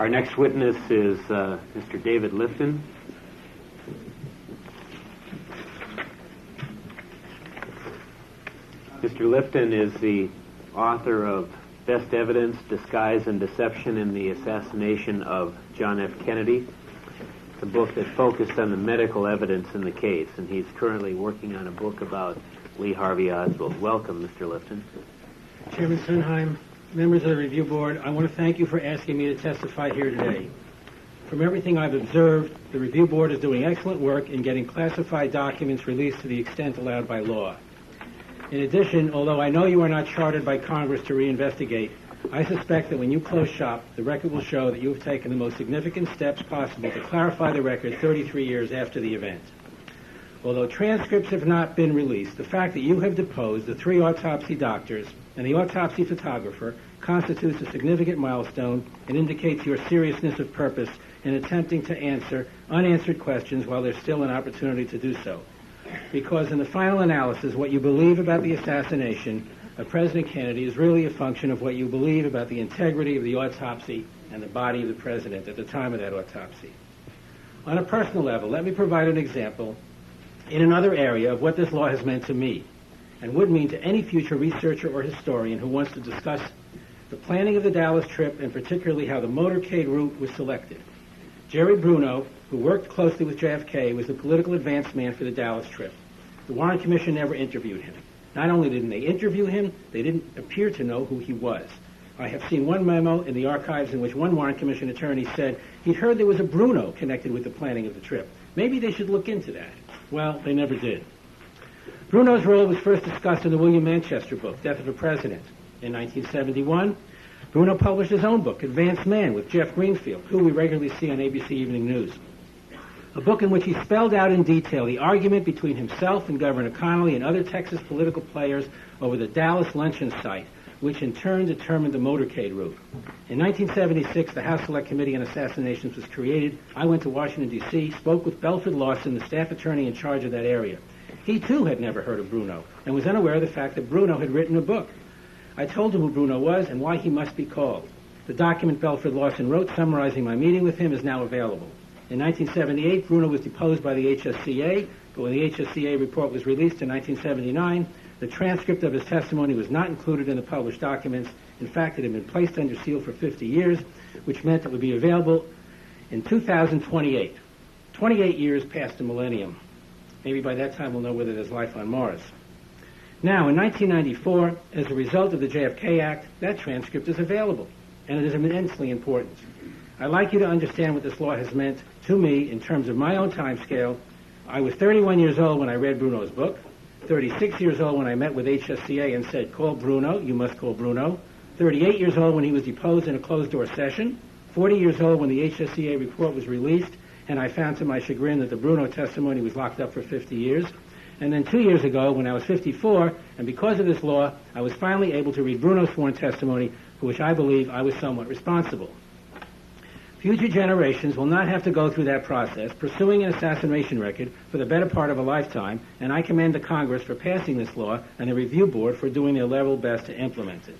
Our next witness is Mr. David Lifton. Mr. Lifton is the author of Best Evidence, Disguise, and Deception in the Assassination of John F. Kennedy. It's a book that focused on the medical evidence in the case, and he's currently working on a book about Lee Harvey Oswald. Welcome, Mr. Lifton. Chairman Sunheim, members of the review board, I want to thank you for asking me to testify here today. From everything I've observed, the review board is doing excellent work in getting classified documents released to the extent allowed by law. In addition, although I know you are not chartered by Congress to reinvestigate, I suspect that when you close shop, the record will show that you have taken the most significant steps possible to clarify the record 33 years after the event. Although transcripts have not been released, the fact that you have deposed the 3 autopsy doctors and the autopsy photographer constitutes a significant milestone and indicates your seriousness of purpose in attempting to answer unanswered questions while there's still an opportunity to do so. Because in the final analysis, what you believe about the assassination of President Kennedy is really a function of what you believe about the integrity of the autopsy and the body of the president at the time of that autopsy. On a personal level, let me provide an example in another area of what this law has meant to me and would mean to any future researcher or historian who wants to discuss the planning of the Dallas trip and particularly how the motorcade route was selected. Jerry Bruno, who worked closely with JFK, was the political advance man for the Dallas trip. The Warren Commission never interviewed him. Not only didn't they interview him, they didn't appear to know who he was. I have seen one memo in the archives in which one Warren Commission attorney said he'd heard there was a Bruno connected with the planning of the trip. Maybe they should look into that. Well, they never did. Bruno's role was first discussed in the William Manchester book, Death of a President. In 1971, Bruno published his own book, Advanced Man, with Jeff Greenfield, who we regularly see on ABC Evening News. A book in which he spelled out in detail the argument between himself and Governor Connolly and other Texas political players over the Dallas luncheon site, which in turn determined the motorcade route. In 1976, the House Select Committee on Assassinations was created. I went to Washington, D.C., spoke with Belford Lawson, the staff attorney in charge of that area. He, too, had never heard of Bruno and was unaware of the fact that Bruno had written a book. I told him who Bruno was and why he must be called. The document Belford Lawson wrote summarizing my meeting with him is now available. In 1978, Bruno was deposed by the HSCA, but when the HSCA report was released in 1979, the transcript of his testimony was not included in the published documents. In fact, it had been placed under seal for 50 years, which meant it would be available in 2028. 28 years past the millennium. Maybe by that time we'll know whether there's life on Mars. Now, in 1994, as a result of the JFK Act, that transcript is available, and it is immensely important. I'd like you to understand what this law has meant to me in terms of my own time scale. I was 31 years old when I read Bruno's book, 36 years old when I met with HSCA and said, call Bruno, you must call Bruno, 38 years old when he was deposed in a closed-door session, 40 years old when the HSCA report was released, and I found to my chagrin that the Bruno testimony was locked up for 50 years. And then 2 years ago, when I was 54, and because of this law, I was finally able to read Bruno's sworn testimony, for which I believe I was somewhat responsible. Future generations will not have to go through that process, pursuing an assassination record for the better part of a lifetime, and I commend the Congress for passing this law and the review board for doing their level best to implement it.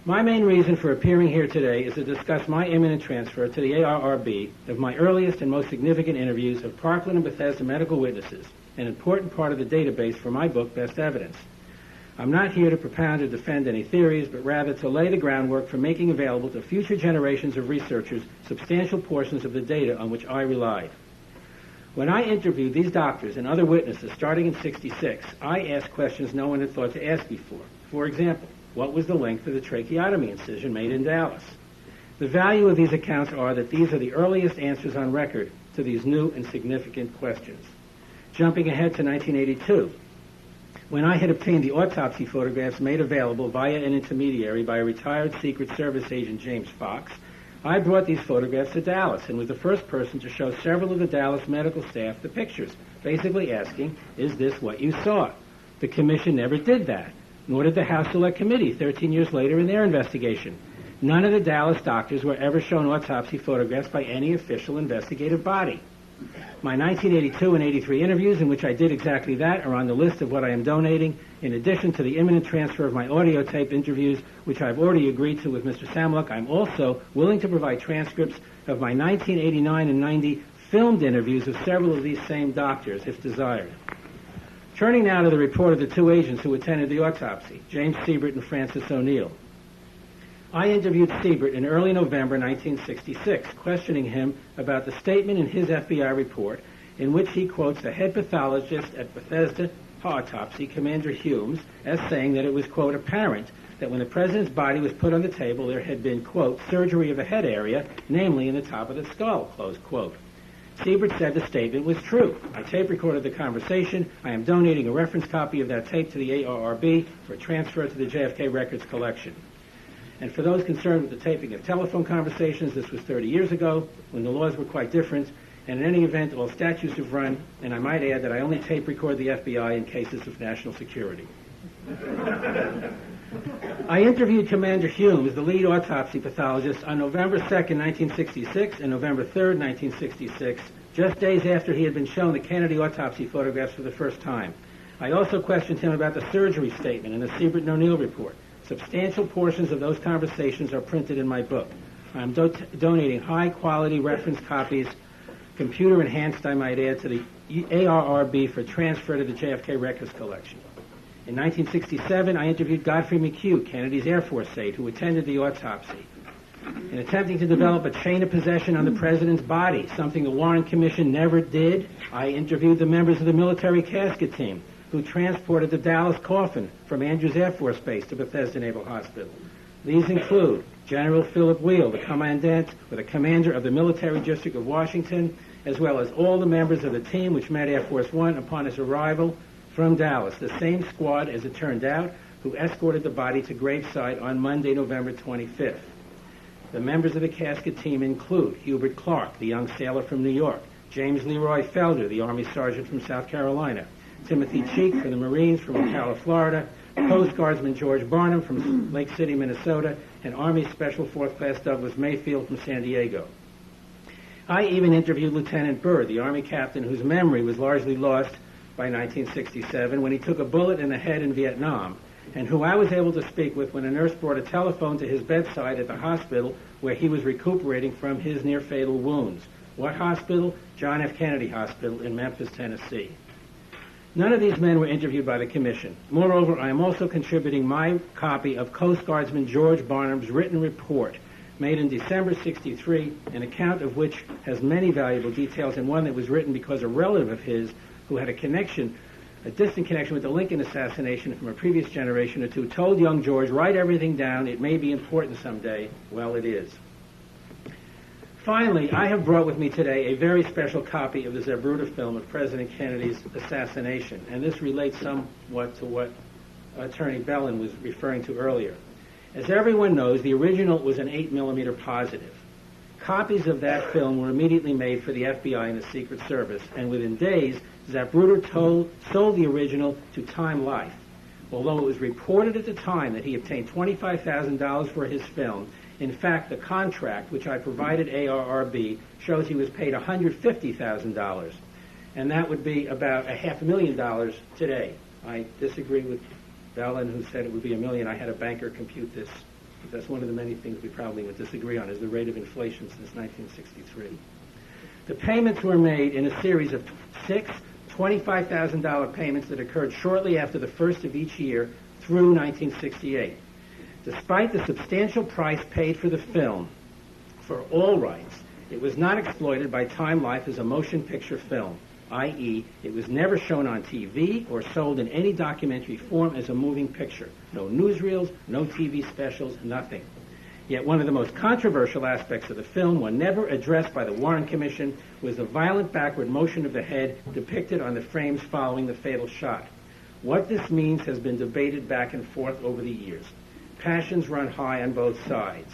My main reason for appearing here today is to discuss my imminent transfer to the ARRB of my earliest and most significant interviews of Parkland and Bethesda medical witnesses, an important part of the database for my book, Best Evidence. I'm not here to propound or defend any theories, but rather to lay the groundwork for making available to future generations of researchers substantial portions of the data on which I relied. When I interviewed these doctors and other witnesses starting in '66, I asked questions no one had thought to ask before. For example, what was the length of the tracheotomy incision made in Dallas? The value of these accounts are that these are the earliest answers on record to these new and significant questions. Jumping ahead to 1982, when I had obtained the autopsy photographs made available via an intermediary by a retired Secret Service agent, James Fox, I brought these photographs to Dallas and was the first person to show several of the Dallas medical staff the pictures, basically asking, is this what you saw? The commission never did that, nor did the House Select Committee 13 years later in their investigation. None of the Dallas doctors were ever shown autopsy photographs by any official investigative body. My 1982 and 83 interviews in which I did exactly that are on the list of what I am donating, in addition to the imminent transfer of my audio tape interviews, which I've already agreed to with Mr. Samlock. I'm also willing to provide transcripts of my 1989 and 90 filmed interviews of several of these same doctors, if desired. Turning now to the report of the two agents who attended the autopsy, James Siebert and Francis O'Neill. I interviewed Siebert in early November 1966, questioning him about the statement in his FBI report in which he quotes the head pathologist at Bethesda Autopsy, Commander Humes, as saying that it was, quote, apparent that when the president's body was put on the table, there had been, quote, surgery of the head area, namely in the top of the skull, close quote. Siebert said the statement was true. I tape recorded the conversation. I am donating a reference copy of that tape to the ARRB for transfer to the JFK Records collection. And for those concerned with the taping of telephone conversations, this was 30 years ago, when the laws were quite different. And in any event, all statutes have run, and I might add that I only tape record the FBI in cases of national security. I interviewed Commander Humes, the lead autopsy pathologist, on November 2nd, 1966, and November 3rd, 1966, just days after he had been shown the Kennedy autopsy photographs for the first time. I also questioned him about the surgery statement in the Siebert and O'Neill report. Substantial portions of those conversations are printed in my book. I'm donating high-quality reference copies, computer-enhanced, I might add, to the ARRB for transfer to the JFK Records collection. In 1967, I interviewed Godfrey McHugh, Kennedy's Air Force aide, who attended the autopsy. In attempting to develop a chain of possession on the president's body, something the Warren Commission never did, I interviewed the members of the military casket team who transported the Dallas coffin from Andrews Air Force Base to Bethesda Naval Hospital. These include General Philip Wheel, the commandant or the commander of the Military District of Washington, as well as all the members of the team which met Air Force One upon his arrival from Dallas, the same squad, as it turned out, who escorted the body to graveside on Monday, November 25th. The members of the casket team include Hubert Clark, the young sailor from New York, James Leroy Felder, the Army Sergeant from South Carolina, Timothy Cheek from the Marines from Ocala, Florida, Coast Guardsman George Barnum from Lake City, Minnesota, and Army Special 4th Class Douglas Mayfield from San Diego. I even interviewed Lieutenant Byrd, the Army captain whose memory was largely lost by 1967 when he took a bullet in the head in Vietnam, and who I was able to speak with when a nurse brought a telephone to his bedside at the hospital where he was recuperating from his near-fatal wounds. What hospital? John F. Kennedy Hospital in Memphis, Tennessee. None of these men were interviewed by the Commission. Moreover, I am also contributing my copy of Coast Guardsman George Barnum's written report, made in December '63, an account of which has many valuable details, and one that was written because a relative of his who had a distant connection with the Lincoln assassination from a previous generation or two, told young George, write everything down, it may be important someday. Well, it is. Finally, I have brought with me today a very special copy of the Zapruder film of President Kennedy's assassination, and this relates somewhat to what Attorney Bellin was referring to earlier. As everyone knows, the original was an 8mm positive. Copies of that film were immediately made for the FBI and the Secret Service, and within days, Zapruder sold the original to Time Life. Although it was reported at the time that he obtained $25,000 for his film, in fact, the contract, which I provided ARRB, shows he was paid $150,000, and that would be about $500,000 today. I disagree with Bellin, who said it would be $1 million. I had a banker compute this. That's one of the many things we probably would disagree on, is the rate of inflation since 1963. The payments were made in a series of 6 $25,000 payments that occurred shortly after the first of each year through 1968. Despite the substantial price paid for the film, for all rights, it was not exploited by Time Life as a motion picture film, i.e., it was never shown on TV or sold in any documentary form as a moving picture. No newsreels, no TV specials, nothing. Yet one of the most controversial aspects of the film, one never addressed by the Warren Commission, was the violent backward motion of the head depicted on the frames following the fatal shot. What this means has been debated back and forth over the years. Passions run high on both sides.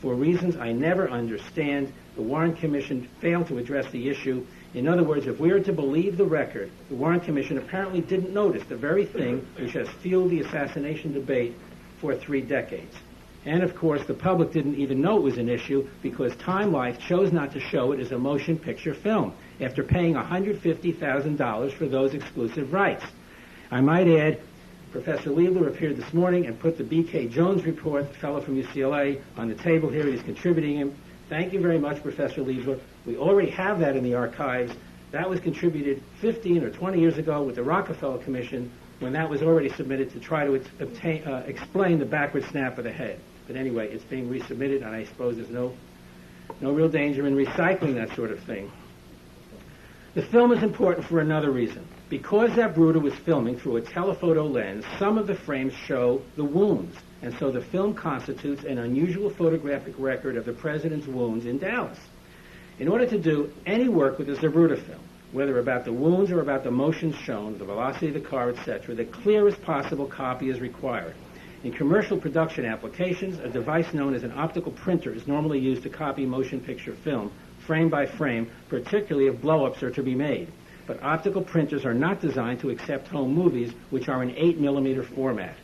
For reasons I never understand, the Warren Commission failed to address the issue. In other words, if we are to believe the record, the Warren Commission apparently didn't notice the very thing which has fueled the assassination debate for 3 decades. And of course, the public didn't even know it was an issue because Time Life chose not to show it as a motion picture film after paying $150,000 for those exclusive rights. I might add, Professor Liebler appeared this morning and put the B.K. Jones report, the fellow from UCLA, on the table here. He's contributing him. Thank you very much, Professor Liebler. We already have that in the archives. That was contributed 15 or 20 years ago with the Rockefeller Commission when that was already submitted to try to explain the backward snap of the head. But anyway, it's being resubmitted, and I suppose there's no real danger in recycling that sort of thing. The film is important for another reason. Because Zapruder was filming through a telephoto lens, some of the frames show the wounds, and so the film constitutes an unusual photographic record of the president's wounds in Dallas. In order to do any work with a Zapruder film, whether about the wounds or about the motions shown, the velocity of the car, etc., the clearest possible copy is required. In commercial production applications, a device known as an optical printer is normally used to copy motion picture film, frame by frame, particularly if blow-ups are to be made. But optical printers are not designed to accept home movies, which are in 8mm format.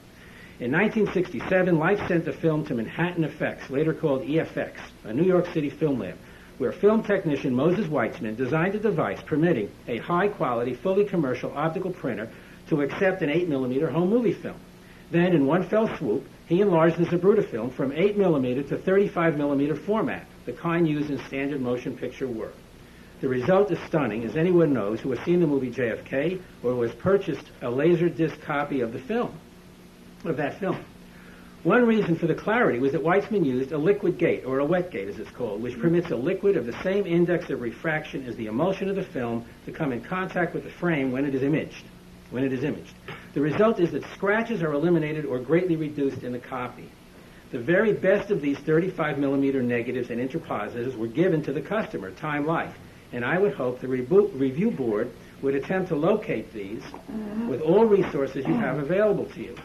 In 1967, Life sent the film to Manhattan Effects, later called EFX, a New York City film lab, where film technician Moses Weitzman designed a device permitting a high-quality, fully commercial optical printer to accept an 8mm home movie film. Then, in one fell swoop, he enlarged the Zapruder film from 8mm to 35mm format, the kind used in standard motion picture work. The result is stunning, as anyone knows who has seen the movie JFK or who has purchased a Laserdisc copy of that film. One reason for the clarity was that Weitzman used a liquid gate, or a wet gate as it's called, which permits a liquid of the same index of refraction as the emulsion of the film to come in contact with the frame when it is imaged. The result is that scratches are eliminated or greatly reduced in the copy. The very best of these 35mm negatives and interpositors were given to the customer, Time Life, and I would hope the review board would attempt to locate these with all resources you have available to you.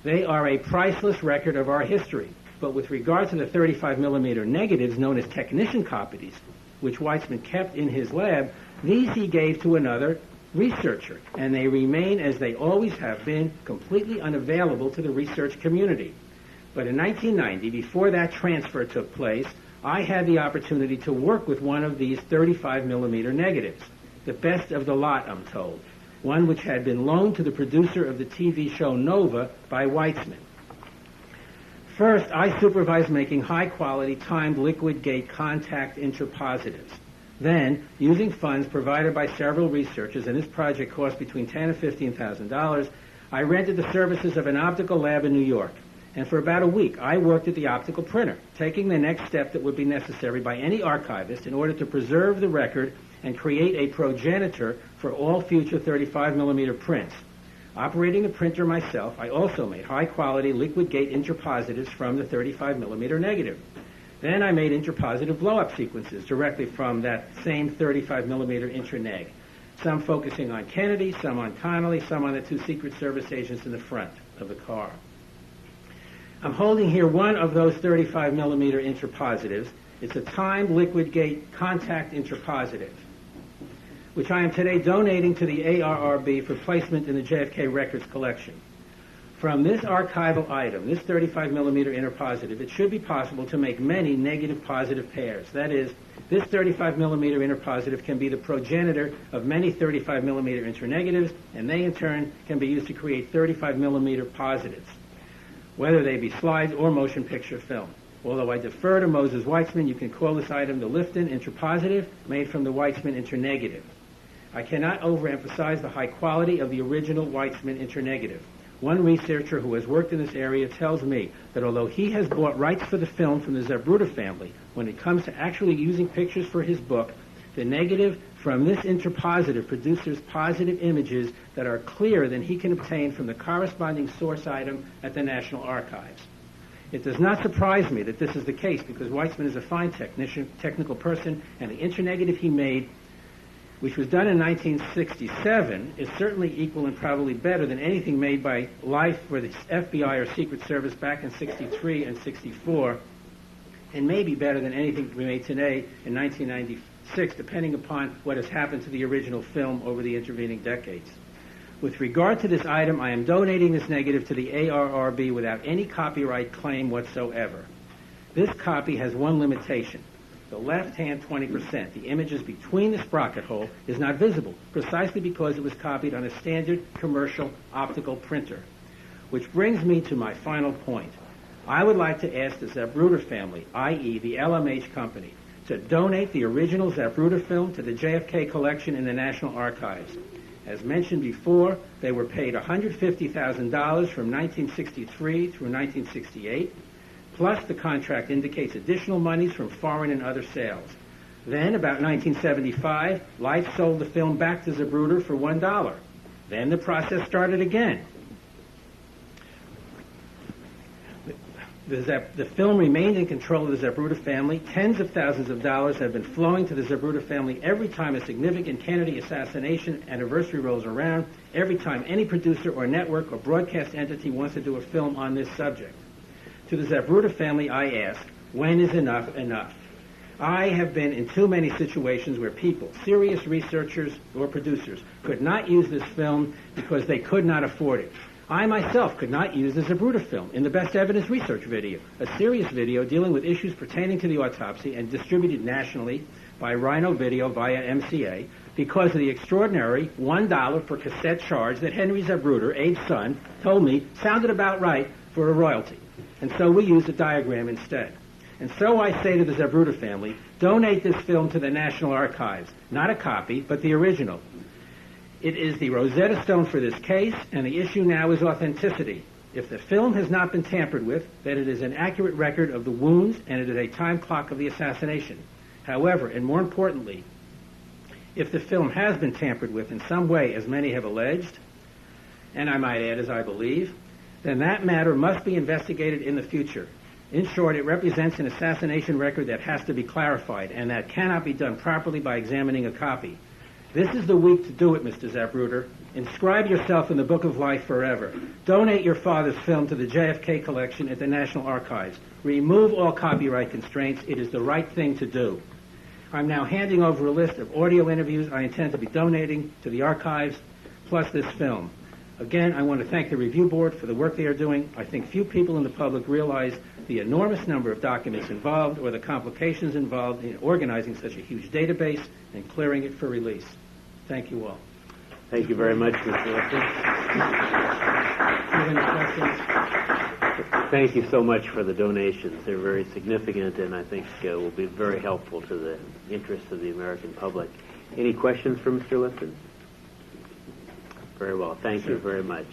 They are a priceless record of our history, but with regard to the 35mm negatives known as technician copies, which Weitzman kept in his lab, these he gave to another researcher, and they remain, as they always have been, completely unavailable to the research community. But in 1990, before that transfer took place, I had the opportunity to work with one of these 35mm negatives, the best of the lot, I'm told, one which had been loaned to the producer of the TV show Nova by Weitzman. First, I supervised making high-quality timed liquid gate contact interpositives. Then, using funds provided by several researchers, and this project cost between $10,000 and $15,000, I rented the services of an optical lab in New York. And for about a week, I worked at the optical printer, taking the next step that would be necessary by any archivist in order to preserve the record and create a progenitor for all future 35mm prints. Operating the printer myself, I also made high-quality liquid gate interpositives from the 35mm negative. Then I made interpositive blow-up sequences directly from that same 35mm intraneg, some focusing on Kennedy, some on Connolly, some on the two Secret Service agents in the front of the car. I'm holding here one of those 35mm interpositives. It's a timed liquid gate contact interpositive, which I am today donating to the ARRB for placement in the JFK Records collection. From this archival item, this 35mm interpositive, it should be possible to make many negative-positive pairs. That is, this 35mm interpositive can be the progenitor of many 35mm internegatives, and they in turn can be used to create 35mm positives, whether they be slides or motion picture film. Although I defer to Moses Weitzman, you can call this item the Lifton interpositive, made from the Weitzman internegative. I cannot overemphasize the high quality of the original Weitzman internegative. One researcher who has worked in this area tells me that although he has bought rights for the film from the Zapruder family, when it comes to actually using pictures for his book, the negative from this interpositive produces positive images that are clearer than he can obtain from the corresponding source item at the National Archives. It does not surprise me that this is the case because Weitzman is a fine technical person, and the internegative he made, which was done in 1967, is certainly equal and probably better than anything made by Life for the FBI or Secret Service back in 63 and 64, and maybe better than anything we made today in 1996, depending upon what has happened to the original film over the intervening decades. With regard to this item, I am donating this negative to the ARRB without any copyright claim whatsoever. This copy has one limitation. The left-hand 20%, the images between the sprocket hole, is not visible, precisely because it was copied on a standard commercial optical printer. Which brings me to my final point. I would like to ask the Zapruder family, i.e. the LMH company, to donate the original Zapruder film to the JFK collection in the National Archives. As mentioned before, they were paid $150,000 from 1963 through 1968, plus the contract indicates additional monies from foreign and other sales. Then, about 1975, Life sold the film back to Zapruder for $1. Then the process started again. The film remained in control of the Zapruder family. Tens of thousands of dollars have been flowing to the Zapruder family every time a significant Kennedy assassination anniversary rolls around, every time any producer or network or broadcast entity wants to do a film on this subject. To the Zapruder family, I ask, when is enough enough? I have been in too many situations where people, serious researchers or producers, could not use this film because they could not afford it. I myself could not use the Zapruder film in the Best Evidence Research video, a serious video dealing with issues pertaining to the autopsy and distributed nationally by Rhino Video via MCA because of the extraordinary $1 per cassette charge that Henry Zapruder, Abe's son, told me sounded about right for a royalty. And so we used a diagram instead. And so I say to the Zapruder family, donate this film to the National Archives, not a copy, but the original. It is the Rosetta Stone for this case, and the issue now is authenticity. If the film has not been tampered with, then it is an accurate record of the wounds, and it is a time clock of the assassination. However, and more importantly, if the film has been tampered with in some way, as many have alleged, and I might add, as I believe, then that matter must be investigated in the future. In short, it represents an assassination record that has to be clarified, and that cannot be done properly by examining a copy. This is the week to do it, Mr. Zapruder. Inscribe yourself in the Book of Life forever. Donate your father's film to the JFK collection at the National Archives. Remove all copyright constraints. It is the right thing to do. I'm now handing over a list of audio interviews I intend to be donating to the archives, plus this film. Again, I want to thank the review board for the work they are doing. I think few people in the public realize the enormous number of documents involved or the complications involved in organizing such a huge database and clearing it for release. Thank you all. Thank you very much, Mr. Lifton. Do you have any questions? Thank you so much for the donations. They're very significant and I think will be very helpful to the interests of the American public. Any questions for Mr. Lifton? Very well. Thank you very much.